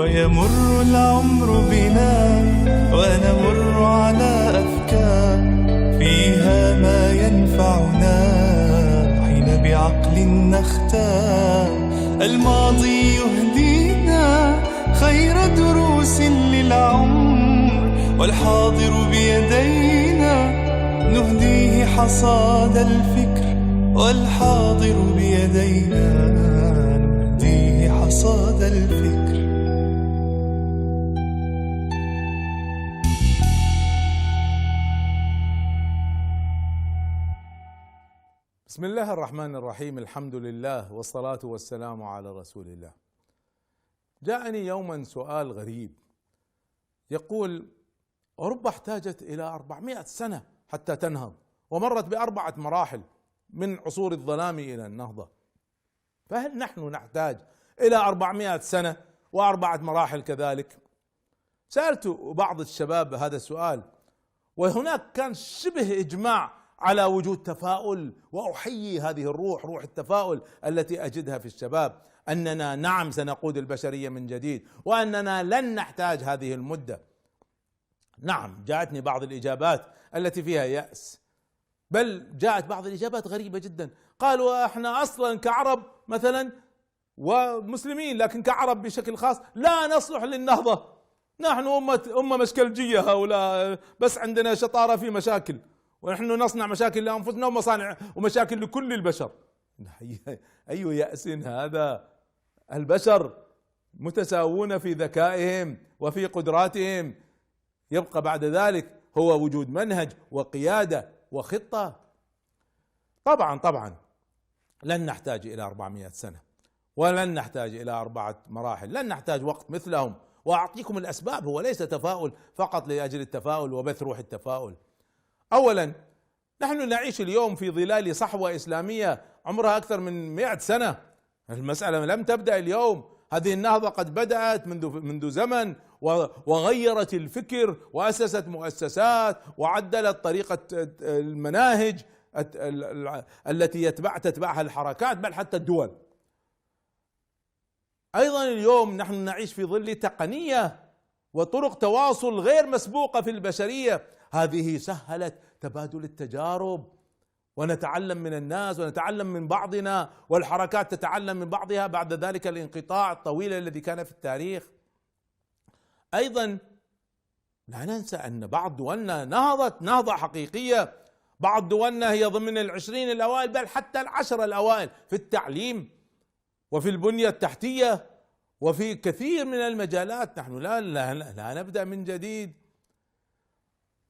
ويمر العمر بنا ونمر على أفكار فيها ما ينفعنا حين بعقل نختار. الماضي يهدينا خير دروس للعمر، والحاضر بيدينا نهديه حصاد الفكر، والحاضر بيدينا نهديه حصاد الفكر. بسم الله الرحمن الرحيم، الحمد لله والصلاة والسلام على رسول الله. جاءني يوما سؤال غريب يقول: أوروبا احتاجت إلى 400 سنة حتى تنهض، ومرت ب4 مراحل من عصور الظلام إلى النهضة، فهل نحن نحتاج إلى 400 سنة و4 مراحل كذلك؟ سألت بعض الشباب هذا السؤال، وهناك كان شبه إجماع على وجود تفاؤل، وأحيي هذه الروح، روح التفاؤل التي أجدها في الشباب، أننا نعم سنقود البشرية من جديد، وأننا لن نحتاج هذه المدة. نعم، جاءتني بعض الإجابات التي فيها يأس، بل جاءت بعض الإجابات غريبة جدا. قالوا احنا أصلا كعرب مثلا ومسلمين، لكن كعرب بشكل خاص لا نصلح للنهضة، نحن أمة مشكلجية، هؤلاء بس عندنا شطارة في مشاكل، ونحن نصنع مشاكل لأنفسنا ومصانع ومشاكل لكل البشر. أي يأس هذا؟ البشر متساوون في ذكائهم وفي قدراتهم، يبقى بعد ذلك هو وجود منهج وقيادة وخطة. طبعا لن نحتاج إلى 400 سنة، ولن نحتاج إلى 4 مراحل، لن نحتاج وقت مثلهم. وأعطيكم الأسباب، هو ليس تفاؤل فقط لأجل التفاؤل وبث روح التفاؤل. أولا، نحن نعيش اليوم في ظلال صحوة إسلامية عمرها أكثر من 100 سنة. المسألة لم تبدأ اليوم، هذه النهضة قد بدأت منذ زمن، وغيرت الفكر وأسست مؤسسات وعدلت طريقة المناهج التي تتبعها الحركات، بل حتى الدول. أيضا اليوم نحن نعيش في ظل تقنية وطرق تواصل غير مسبوقة في البشرية، هذه سهلت تبادل التجارب، ونتعلم من الناس ونتعلم من بعضنا، والحركات تتعلم من بعضها بعد ذلك الانقطاع الطويل الذي كان في التاريخ. أيضا لا ننسى أن بعض دولنا نهضت نهضة حقيقية، بعض دولنا هي ضمن 20 الأوائل، بل حتى 10 الأوائل في التعليم وفي البنية التحتية وفي كثير من المجالات. نحن لا نبدأ من جديد.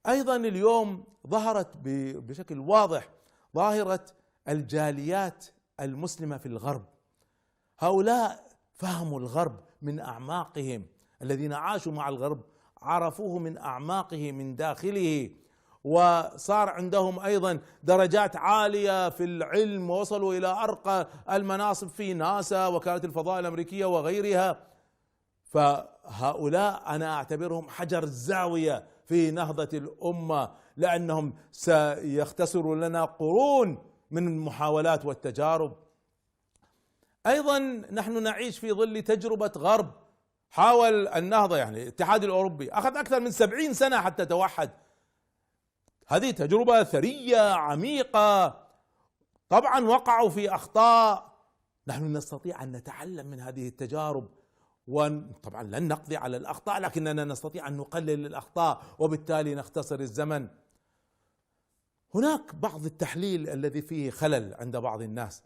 أيضا اليوم ظهرت بشكل واضح ظاهرة الجاليات المسلمة في الغرب. هؤلاء فهموا الغرب من أعماقهم، الذين عاشوا مع الغرب عرفوه من أعماقه من داخله، وصار عندهم أيضا درجات عالية في العلم، ووصلوا إلى أرقى المناصب في ناسا وكالة الفضاء الأمريكية وغيرها. فهؤلاء أنا أعتبرهم حجر الزاوية في نهضة الأمة، لأنهم سيختصروا لنا قرون من المحاولات والتجارب. أيضا نحن نعيش في ظل تجربة غرب حاول النهضة، يعني الاتحاد الأوروبي أخذ أكثر من 70 سنة حتى توحد. هذه تجربة ثرية عميقة، طبعا وقعوا في أخطاء، نحن نستطيع أن نتعلم من هذه التجارب، وطبعا لن نقضي على الأخطاء، لكننا نستطيع أن نقلل الأخطاء وبالتالي نختصر الزمن. هناك بعض التحليل الذي فيه خلل عند بعض الناس،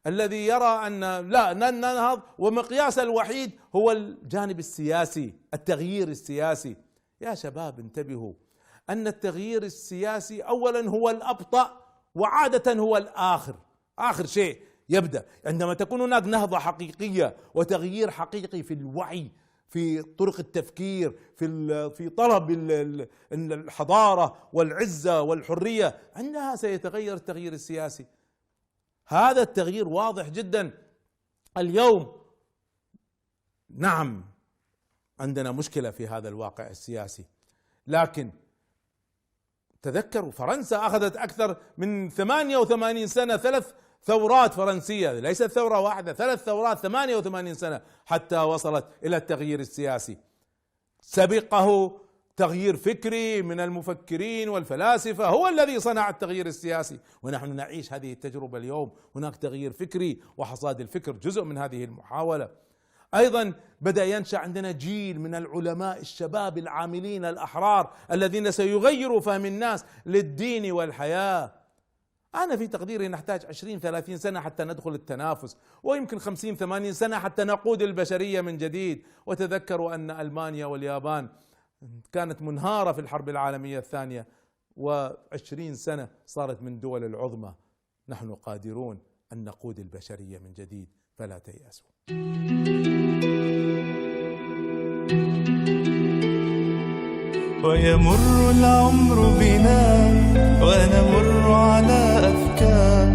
الذي يرى أن لا ننهض ومقياس الوحيد هو الجانب السياسي، التغيير السياسي. يا شباب انتبهوا، أن التغيير السياسي أولا هو الأبطأ، وعادة هو آخر شيء يبدأ. عندما تكون هناك نهضة حقيقية وتغيير حقيقي في الوعي، في طرق التفكير، في طلب الحضارة والعزة والحرية، عندها سيتغير التغيير السياسي. هذا التغيير واضح جدا اليوم. نعم عندنا مشكلة في هذا الواقع السياسي، لكن تذكروا فرنسا أخذت أكثر من 88 سنة، ثورات فرنسية، ليست ثورة واحدة، 3 ثورات 88 سنة حتى وصلت إلى التغيير السياسي. سبقه تغيير فكري من المفكرين والفلاسفة هو الذي صنع التغيير السياسي، ونحن نعيش هذه التجربة اليوم. هناك تغيير فكري، وحصاد الفكر جزء من هذه المحاولة. أيضا بدأ ينشأ عندنا جيل من العلماء الشباب العاملين الأحرار الذين سيغيروا فهم الناس للدين والحياة. أنا في تقديري نحتاج 20-30 سنة حتى ندخل التنافس، ويمكن 50-80 سنة حتى نقود البشرية من جديد. وتذكروا أن ألمانيا واليابان كانت منهارة في الحرب العالمية الثانية، و20 سنة صارت من الدول العظمى. نحن قادرون أن نقود البشرية من جديد، فلا تيأسوا. ويمر العمر بنا ونمر على أفكار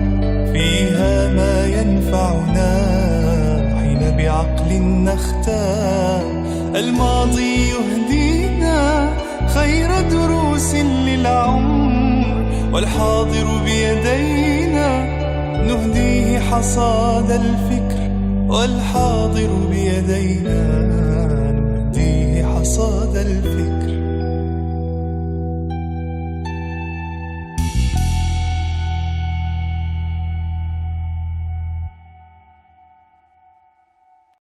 فيها ما ينفعنا حين بعقل نختار. الماضي يهدينا خير دروس للعمر، والحاضر بيدينا نهديه حصاد الفكر، والحاضر بيدينا نهديه حصاد الفكر.